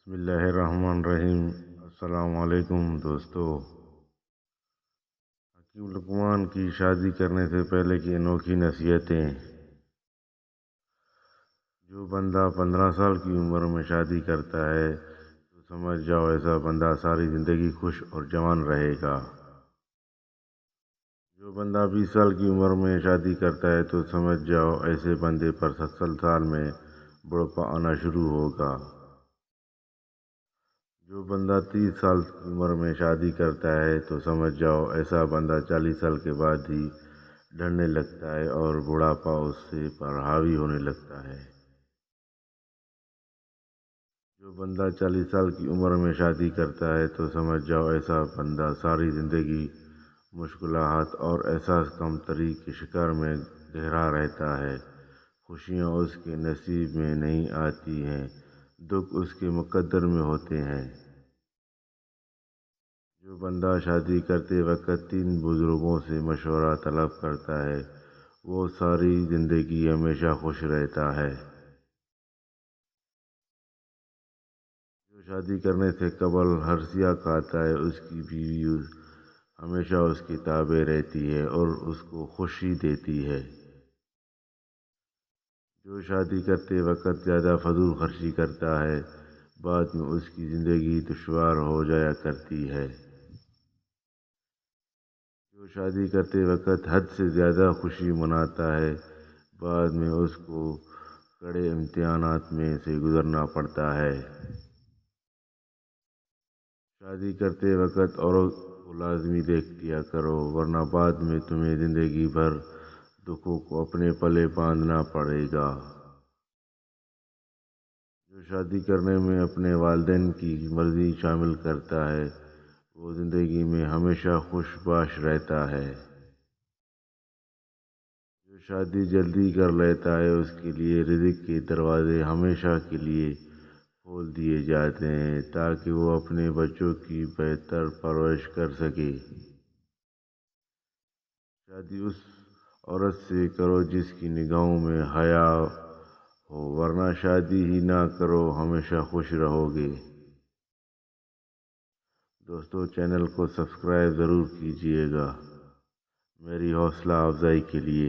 بسم اللہ الرحمن الرحیم۔ السلام علیکم دوستو۔ حکیم لقمان کی شادی کرنے سے پہلے کی انوکھی نصیحتیں۔ جو بندہ 15 سال کی عمر میں شادی کرتا ہے تو سمجھ جاؤ ایسا بندہ ساری زندگی خوش اور جوان رہے گا۔ جو بندہ 20 سال کی عمر میں شادی کرتا ہے تو سمجھ جاؤ ایسے بندے پر 70 سال میں بڑھاپا آنا شروع ہوگا۔ جو بندہ 30 سال کی عمر میں شادی کرتا ہے تو سمجھ جاؤ ایسا بندہ 40 سال کے بعد ہی ڈھلنے لگتا ہے اور بڑھاپا اس سے پر حاوی ہونے لگتا ہے۔ جو بندہ 40 سال کی عمر میں شادی کرتا ہے تو سمجھ جاؤ ایسا بندہ ساری زندگی مشکلات اور احساس کمتری کے شکار میں گہرا رہتا ہے۔ خوشیاں اس کے نصیب میں نہیں آتی ہیں، دکھ اس کے مقدر میں ہوتے ہیں۔ جو بندہ شادی کرتے وقت 3 بزرگوں سے مشورہ طلب کرتا ہے وہ ساری زندگی ہمیشہ خوش رہتا ہے۔ جو شادی کرنے سے قبل ہرسیاں کھاتا ہے اس کی بیوی ہمیشہ اس کے تابع رہتی ہے اور اس کو خوشی دیتی ہے۔ جو شادی کرتے وقت زیادہ فضول خرچی کرتا ہے بعد میں اس کی زندگی دشوار ہو جایا کرتی ہے۔ جو شادی کرتے وقت حد سے زیادہ خوشی مناتا ہے بعد میں اس کو کڑے امتحانات میں سے گزرنا پڑتا ہے۔ شادی کرتے وقت عورت کو لازمی دیکھ لیا کرو ورنہ بعد میں تمہیں زندگی بھر دکھوں کو اپنے پلے باندھنا پڑے گا۔ جو شادی کرنے میں اپنے والدین کی مرضی شامل کرتا ہے وہ زندگی میں ہمیشہ خوش باش رہتا ہے۔ جو شادی جلدی کر لیتا ہے اس کے لیے رزق کے دروازے ہمیشہ کے لیے کھول دیے جاتے ہیں تاکہ وہ اپنے بچوں کی بہتر پرورش کر سکے۔ شادی اس عورت سے کرو جس کی نگاہوں میں حیا ہو ورنہ شادی ہی نہ کرو ہمیشہ خوش رہو گے۔ دوستو چینل کو سبسکرائب ضرور کیجیے گا میری حوصلہ افزائی کے لیے۔